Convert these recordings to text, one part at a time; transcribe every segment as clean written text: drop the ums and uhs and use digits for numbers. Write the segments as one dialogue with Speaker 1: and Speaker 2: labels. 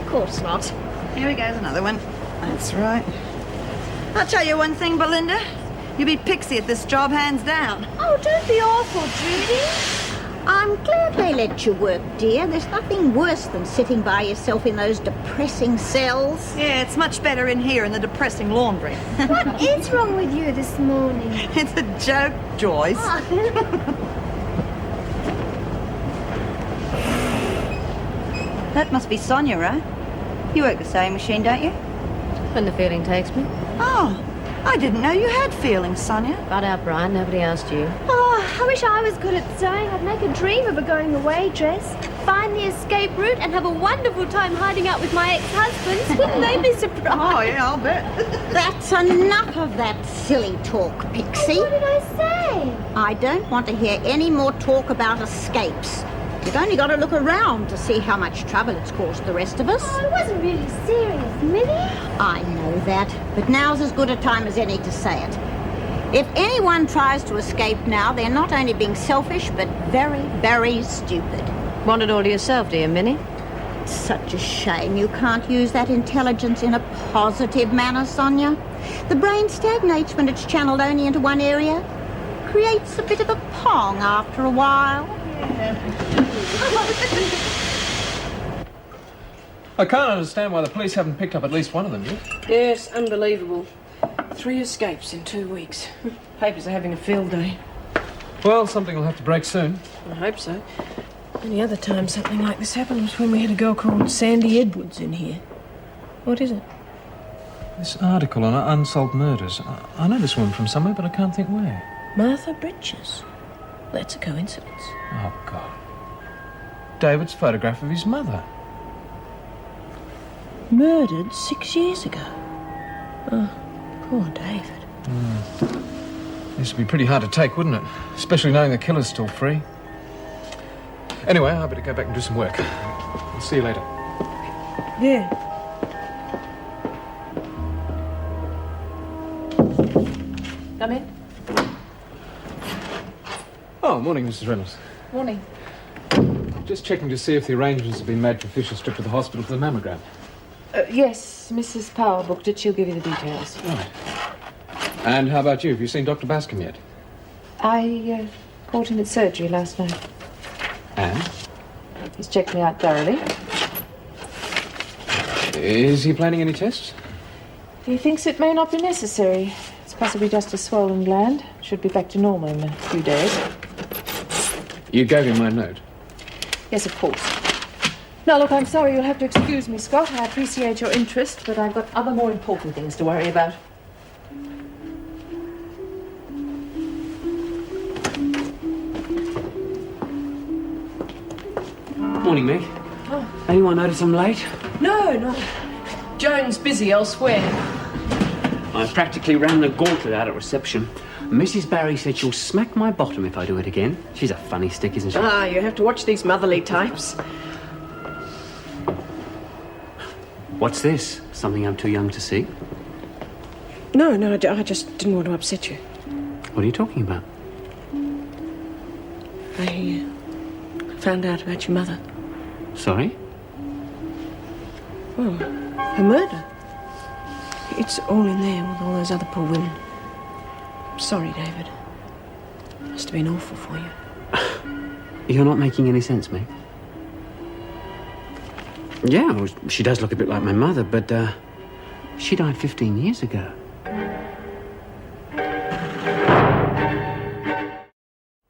Speaker 1: course not.
Speaker 2: Here goes another one. That's right. I'll tell you one thing, Belinda. You beat Pixie at this job, hands down.
Speaker 1: Oh, don't be awful, Judy.
Speaker 3: I'm glad they let you work, dear. There's nothing worse than sitting by yourself in those depressing cells.
Speaker 2: Yeah, it's much better in here in the depressing laundry.
Speaker 1: What is wrong with you this morning?
Speaker 2: It's a joke, Joyce. That must be Sonia, right? You work the sewing machine, don't you?
Speaker 4: When the feeling takes me.
Speaker 2: Oh, I didn't know you had feelings, Sonia.
Speaker 4: Got out, Brian. Nobody asked you.
Speaker 1: Oh, I wish I was good at sewing. I'd make a dream of a going away dress, find the escape route, and have a wonderful time hiding out with my ex-husbands. Wouldn't they be surprised?
Speaker 2: Oh, yeah, I'll bet.
Speaker 3: That's enough of that silly talk, Pixie.
Speaker 1: What did I say?
Speaker 3: I don't want to hear any more talk about escapes. You've only got to look around to see how much trouble it's caused the rest of us.
Speaker 1: Oh, I wasn't really serious, Minnie.
Speaker 3: I know that, but now's as good a time as any to say it. If anyone tries to escape now, they're not only being selfish, but very, very stupid.
Speaker 4: Want it all to yourself, do you, Minnie?
Speaker 3: It's such a shame you can't use that intelligence in a positive manner, Sonia. The brain stagnates when it's channeled only into one area. Creates a bit of a pong after a while.
Speaker 5: I can't understand why the police haven't picked up at least one of them yet.
Speaker 6: Yes, unbelievable. 3 escapes in 2 weeks. Papers are having a field day.
Speaker 5: Well, something will have to break soon.
Speaker 6: I hope so. Any other time something like this happened was when we had a girl called Sandy Edwards in here. What is it?
Speaker 5: This article on unsolved murders. I know this woman from somewhere, but I can't think where.
Speaker 6: Martha Bridges. That's a coincidence.
Speaker 5: Oh, God. David's photograph of his mother.
Speaker 6: Murdered 6 years ago. Oh, poor David.
Speaker 5: This would be pretty hard to take, wouldn't it? Especially knowing the killer's still free. Anyway, I better go back and do some work. I'll see you later.
Speaker 6: Yeah. Come in.
Speaker 5: Oh, morning, Mrs. Reynolds.
Speaker 6: Morning.
Speaker 5: Just checking to see if the arrangements have been made for Fisher's trip to the hospital for the mammogram.
Speaker 6: Yes, Mrs. Power booked it. She'll give you the details.
Speaker 5: Right. And how about you? Have you seen Dr. Bascom yet?
Speaker 6: I caught him at surgery last night.
Speaker 5: And?
Speaker 6: He's checked me out thoroughly.
Speaker 5: Is he planning any tests?
Speaker 6: He thinks it may not be necessary. It's possibly just a swollen gland. Should be back to normal in a few days.
Speaker 5: You gave him my note.
Speaker 6: Yes, of course. Now, look, I'm sorry. You'll have to excuse me, Scott. I appreciate your interest, but I've got other more important things to worry about.
Speaker 7: Morning, Meg.
Speaker 6: Oh.
Speaker 7: Anyone notice I'm late?
Speaker 6: No, not. Joan's busy elsewhere.
Speaker 7: I practically ran the gauntlet out at reception. Mrs. Barry said she'll smack my bottom if I do it again. She's a funny stick, isn't she?
Speaker 6: Ah, you have to watch these motherly types.
Speaker 7: What's this? Something I'm too young to see?
Speaker 6: No, I just didn't want to upset you.
Speaker 7: What are you talking about?
Speaker 6: I found out about your mother.
Speaker 7: Sorry?
Speaker 6: Well, her murder. It's all in there with all those other poor women. Sorry, David. Must have been awful for you.
Speaker 7: You're not making any sense, Meg. Yeah, well, she does look a bit like my mother, but she died 15 years ago.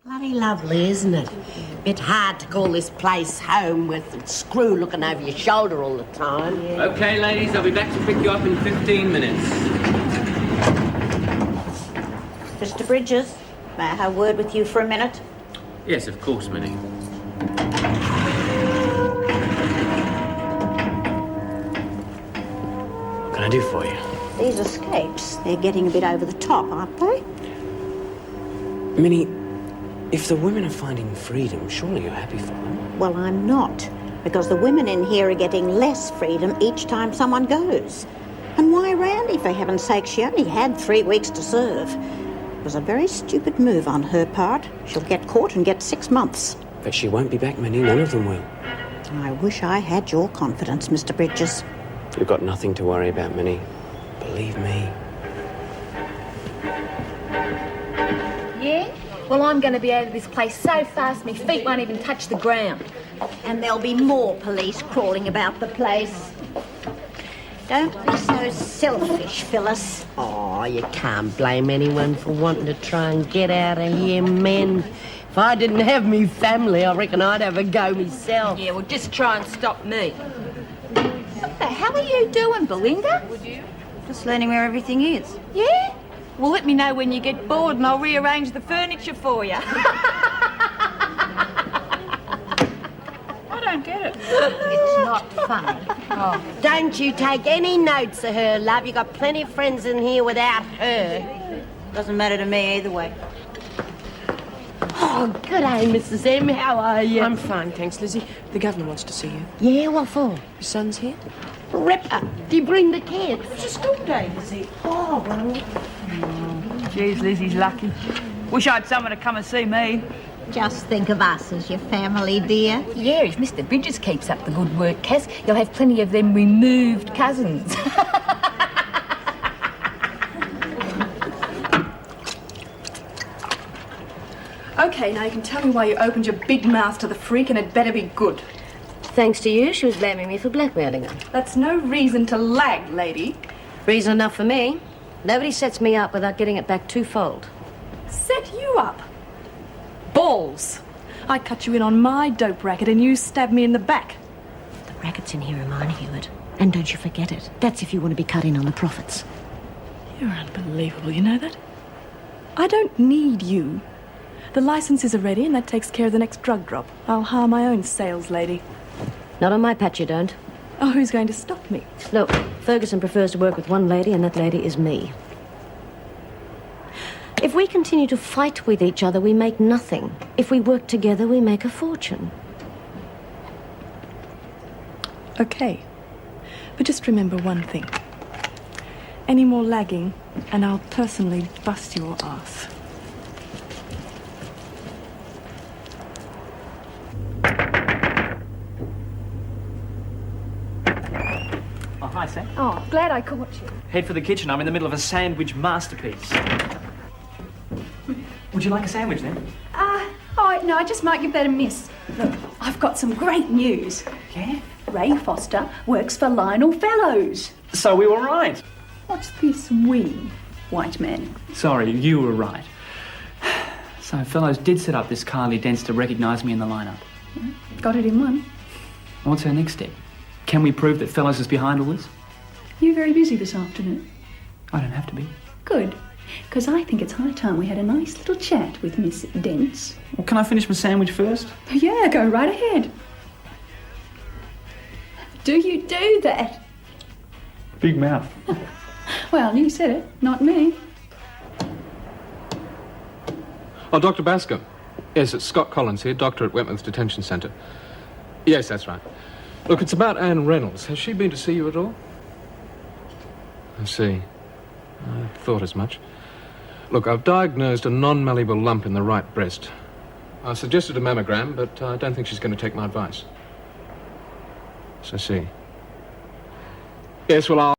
Speaker 8: Bloody lovely, isn't it? Bit hard to call this place home with a screw looking over your shoulder all the time. Yeah.
Speaker 7: Okay, ladies, I'll be back to pick you up in 15 minutes.
Speaker 3: Mr. Bridges, may I have a word with you for a minute?
Speaker 7: Yes, of course, Minnie. What can I do for you?
Speaker 3: These escapes, they're getting a bit over the top, aren't they?
Speaker 7: Minnie, if the women are finding freedom, surely you're happy for them.
Speaker 3: Well, I'm not, because the women in here are getting less freedom each time someone goes. And why Randy, for heaven's sake? She only had 3 weeks to serve. It was a very stupid move on her part. She'll get caught and get 6 months.
Speaker 7: But she won't be back, Minnie. None of them will.
Speaker 3: I wish I had your confidence, Mr. Bridges.
Speaker 7: You've got nothing to worry about, Minnie. Believe me.
Speaker 9: Yeah? Well, I'm going to be out of this place so fast my feet won't even touch the ground.
Speaker 3: And there'll be more police crawling about the place. Don't be so selfish, Phyllis.
Speaker 8: Oh, you can't blame anyone for wanting to try and get out of here, men. If I didn't have me family, I reckon I'd have a go myself.
Speaker 9: Yeah, well, just try and stop me.
Speaker 3: What the hell are you doing, Belinda?
Speaker 2: Just learning where everything is.
Speaker 9: Yeah? Well, let me know when you get bored and I'll rearrange the furniture for you.
Speaker 3: I don't get it. It's not funny.
Speaker 8: Oh. Don't you take any notes of her, love. You got plenty of friends in here without her.
Speaker 2: Doesn't matter to me either way.
Speaker 8: Oh, good day, Mrs. M. How are you?
Speaker 6: I'm fine, thanks, Lizzie. The governor wants to see you.
Speaker 8: Yeah, what for?
Speaker 6: Your son's here?
Speaker 8: Ripper. Do you bring the kids?
Speaker 6: It's a school day, Lizzie.
Speaker 8: Oh, well,
Speaker 10: Geez, Lizzie's lucky. Wish I had someone to come and see me.
Speaker 3: Just think of us as your family, dear.
Speaker 9: Yeah, if Mr. Bridges keeps up the good work, Cass, you'll have plenty of them removed cousins.
Speaker 11: Okay, now you can tell me why you opened your big mouth to the freak, and it better be good.
Speaker 4: Thanks to you, she was blaming me for blackmailing her.
Speaker 11: That's no reason to lag, lady.
Speaker 4: Reason enough for me. Nobody sets me up without getting it back twofold.
Speaker 11: Set you up. Balls. I cut you in on my dope racket and you stabbed me in the back.
Speaker 9: The racket's in here are mine, Hewitt. And don't you forget it. That's if you want to be cut in on the profits.
Speaker 11: You're unbelievable, you know that? I don't need you. The licenses are ready and that takes care of the next drug drop. I'll hire my own sales lady.
Speaker 4: Not on my patch, you don't.
Speaker 11: Oh, who's going to stop me?
Speaker 4: Look, Ferguson prefers to work with one lady, and that lady is me. If we continue to fight with each other, we make nothing. If we work together, we make a fortune.
Speaker 11: Okay. But just remember one thing. Any more lagging, and I'll personally bust your ass.
Speaker 10: Oh, hi, Sam.
Speaker 11: Oh, glad I caught you.
Speaker 10: Head for the kitchen. I'm in the middle of a sandwich masterpiece. Would you like a sandwich, then?
Speaker 11: Oh, no, I just might give that a miss. Look, I've got some great news.
Speaker 10: Yeah?
Speaker 11: Ray Foster works for Lionel Fellows.
Speaker 10: So we were right.
Speaker 11: What's this we, white man?
Speaker 10: Sorry, you were right. So Fellows did set up this Kylie Dents to recognise me in the lineup.
Speaker 11: Got it in one.
Speaker 10: What's our next step? Can we prove that Fellows is behind all this?
Speaker 11: You very busy this afternoon?
Speaker 10: I don't have to be.
Speaker 11: Good, because I think it's high time we had a nice little chat with Miss Dents.
Speaker 10: Well, can I finish my sandwich first?
Speaker 11: Yeah, go right ahead. Do you do that?
Speaker 10: Big mouth.
Speaker 11: Well, you said it, not me.
Speaker 5: Oh, Dr. Bascom. Yes, it's Scott Collins here, doctor at Wentworth Detention Centre. Yes, that's right. Look, it's about Anne Reynolds. Has she been to see you at all? I see. I thought as much. Look, I've diagnosed a non-malleable lump in the right breast. I suggested a mammogram, but I don't think she's going to take my advice. So, I see. Yes, well, I'll...